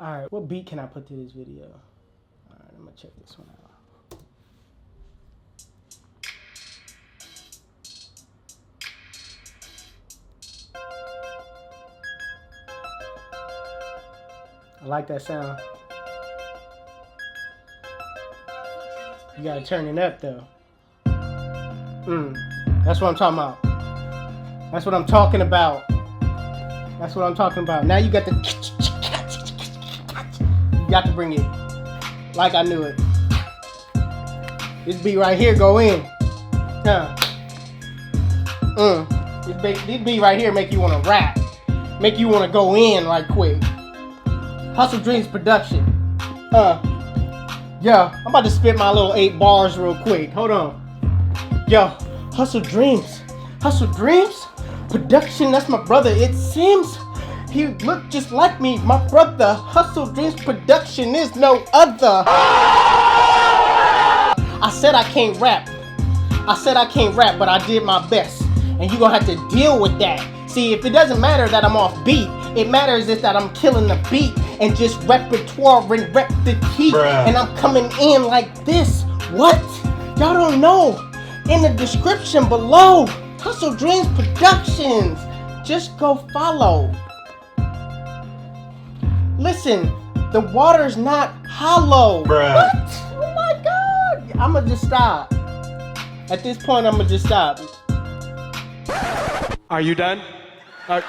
Alright, what beat can I put to this video? Alright, I'm gonna check this one out. I like that sound. You gotta turn it up though. That's what I'm talking about. That's what I'm talking about. That's what I'm talking about. Now you got the... You got to bring it like I knew it. This beat right here go in. This beat right here make you want to rap. Make you want to go in right quick. HustleDreamProduction. Yo, I'm about to spit my little 8 bars real quick. Hold on. Yo, Hustle Dreams Production. That's my brother. It seems he looked just like me. My brother. Hustle Dreams Production is no other. I said I can't rap. But I did my best. And you're gonna have to deal with that. See, if it doesn't matter that I'm off beat, it matters is that I'm killing the beat and just repertoire and rep the heat. And I'm coming in like this. What? Y'all don't know. In the description below, Hustle Dreams Productions. Just go follow. Listen, the water's not hollow. What? Oh my God. I'ma just stop. At this point, I'ma just stop. Are you done? Are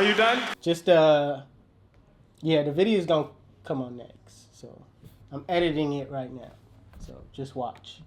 you done? Just yeah, the video's gonna come on next. So I'm editing it right now. So just watch.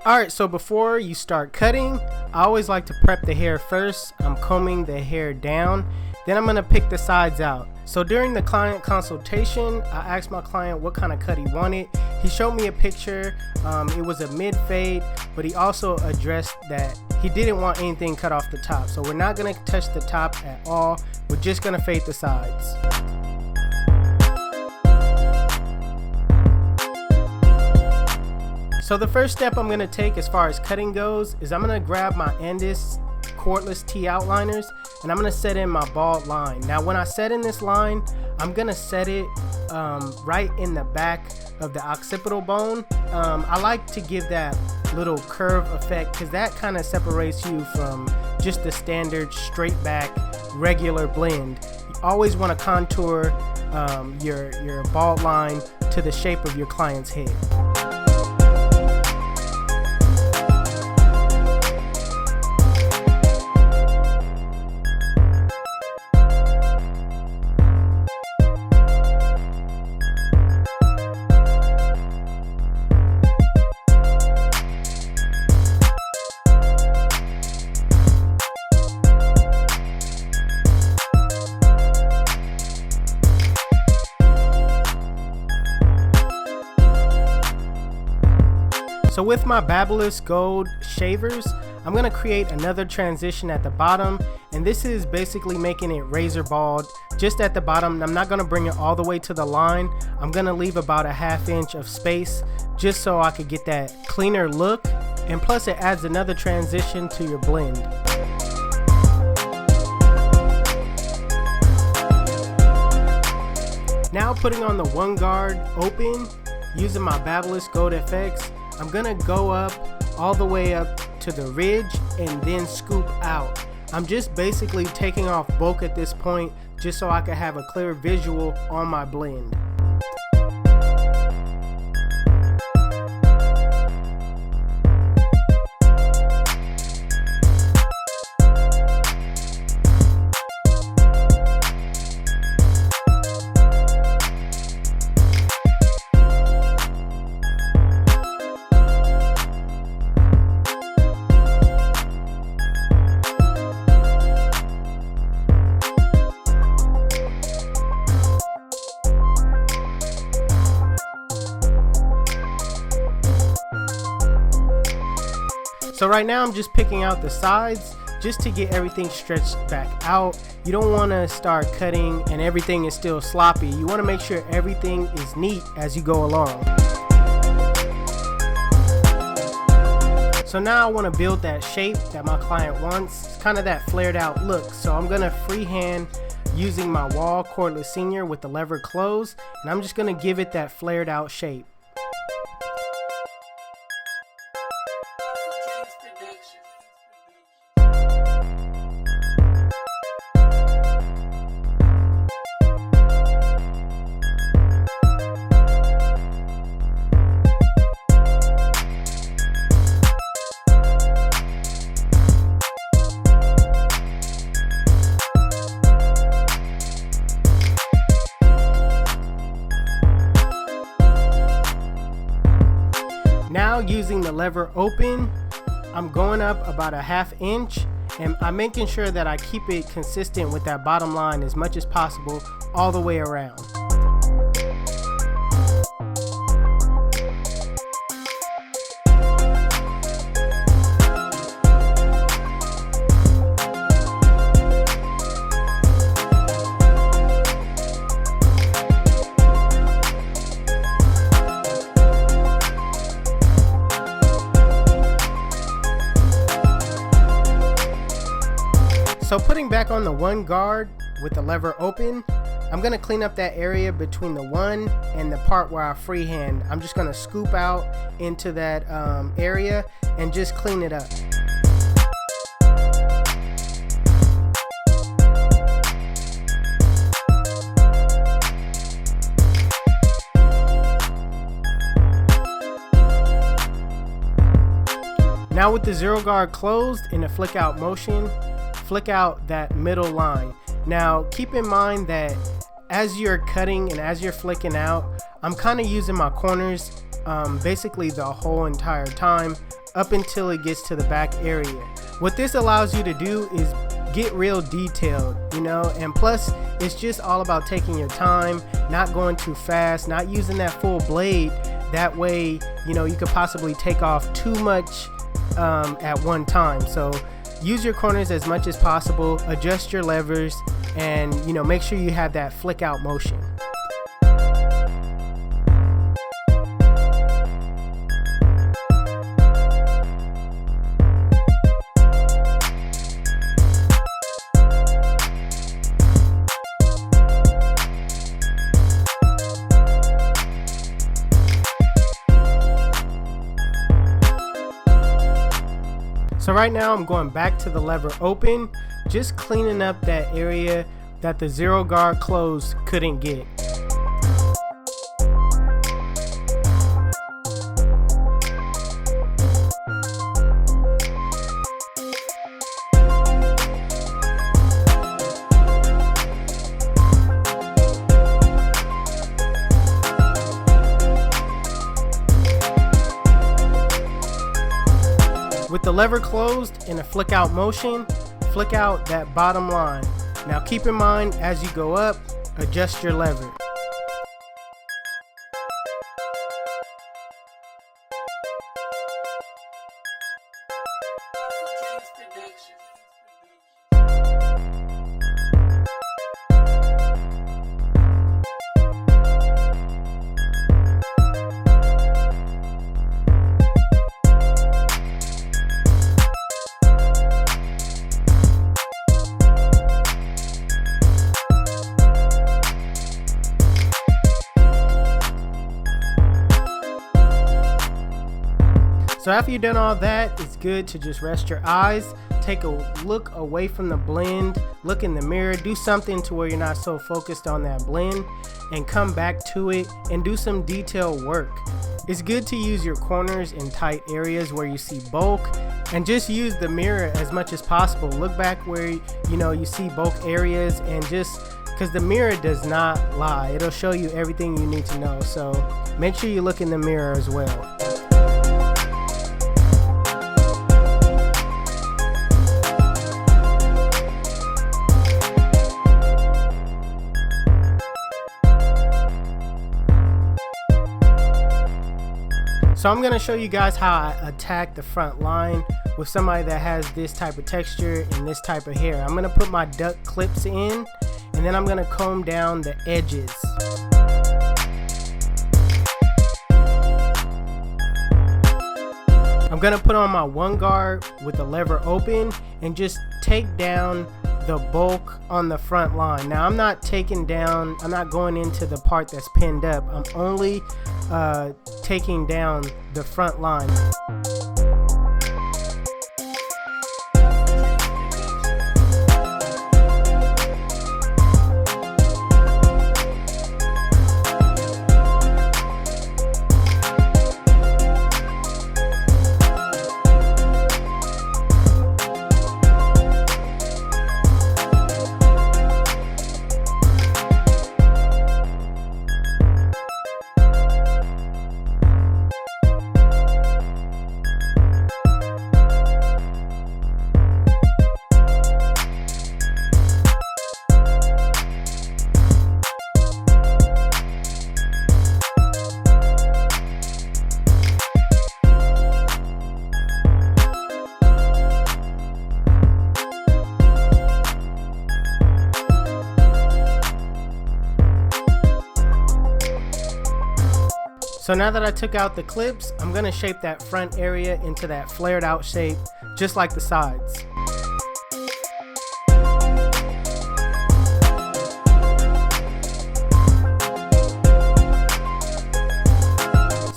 Alright, so before you start cutting, I always like to prep the hair first. I'm combing the hair down, then I'm going to pick the sides out. So during the client consultation, I asked my client what kind of cut he wanted. He showed me a picture. It was a mid fade, but he also addressed that he didn't want anything cut off the top. So we're not going to touch the top at all. We're just going to fade the sides. So the first step I'm going to take as far as cutting goes is I'm going to grab my Andis cordless T outliners and I'm going to set in my bald line. Now when I set in this line, I'm going to set it right in the back of the occipital bone. I like to give that little curve effect because that kind of separates you from just the standard straight back regular blend. You always want to contour your bald line to the shape of your client's head. So with my Babyliss Gold shavers, I'm going to create another transition at the bottom, and this is basically making it razor bald just at the bottom. I'm not going to bring it all the way to the line. I'm going to leave about a ½ inch of space just so I could get that cleaner look, and plus it adds another transition to your blend. Now putting on the one guard open using my Babyliss Gold FX, I'm gonna go up all the way up to the ridge and then scoop out. I'm just basically taking off bulk at this point just so I can have a clear visual on my blend. So right now I'm just picking out the sides just to get everything stretched back out. You don't want to start cutting and everything is still sloppy. You want to make sure everything is neat as you go along. So now I want to build that shape that my client wants. It's kind of that flared out look. So I'm going to freehand using my wall cordless senior with the lever closed, and I'm just going to give it that flared out shape. Now using the lever open, I'm going up about a 1/2 inch, and I'm making sure that I keep it consistent with that bottom line as much as possible all the way around. So putting back on the one guard with the lever open, I'm going to clean up that area between the one and the part where I freehand. I'm just going to scoop out into that area and just clean it up. Now with the zero guard closed in a flick out motion, flick out that middle line. Now keep in mind that as you're cutting and as you're flicking out, I'm kind of using my corners basically the whole entire time up until it gets to the back area. What this allows you to do is get real detailed, you know, and plus it's just all about taking your time, not going too fast, not using that full blade. That way, you know, you could possibly take off too much at one time. So use your corners as much as possible, adjust your levers, and you know, make sure you have that flick out motion. So right now I'm going back to the lever open, just cleaning up that area that the zero guard close couldn't get. With the lever closed in a flick out motion, flick out that bottom line. Now keep in mind as you go up, adjust your lever. So after you've done all that, it's good to just rest your eyes, take a look away from the blend, look in the mirror, do something to where you're not so focused on that blend, and come back to it and do some detail work. It's good to use your corners in tight areas where you see bulk, and just use the mirror as much as possible. Look back where you see bulk areas, and just because the mirror does not lie, it'll show you everything you need to know. So make sure you look in the mirror as well. So I'm going to show you guys how I attack the front line with somebody that has this type of texture and this type of hair. I'm gonna put my duck clips in, and then I'm gonna comb down the edges. I'm gonna put on my one guard with the lever open and just take down the bulk on the front line. Now I'm not going into the part that's pinned up. I'm only taking down the front line. So now that I took out the clips, I'm gonna shape that front area into that flared out shape, just like the sides.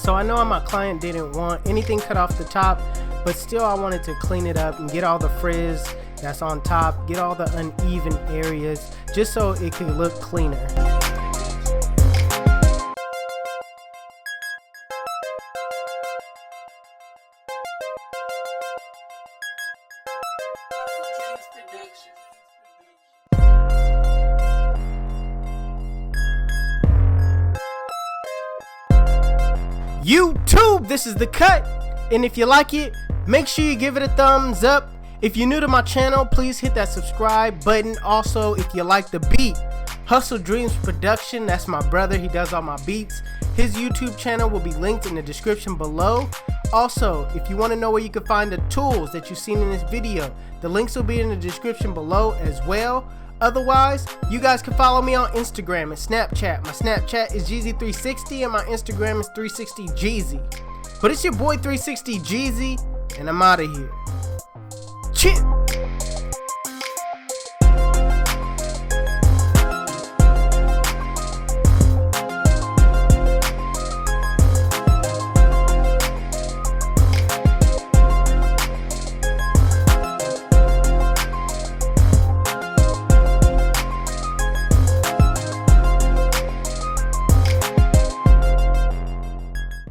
So I know my client didn't want anything cut off the top, but still I wanted to clean it up and get all the frizz that's on top, get all the uneven areas, just so it could look cleaner. YouTube, this is the cut, and if you like it, make sure you give it a thumbs up. If you're new to my channel, please hit that subscribe button. Also, if you like the beat, HustleDreamProduction, that's my brother, he does all my beats. His YouTube channel will be linked in the description below. Also, if you want to know where you can find the tools that you've seen in this video, the links will be in the description below as well. Otherwise, you guys can follow me on Instagram and Snapchat. My Snapchat is Jeezy360 and my Instagram is 360Jeezy. But it's your boy 360Jeezy, and I'm out of here. Chip!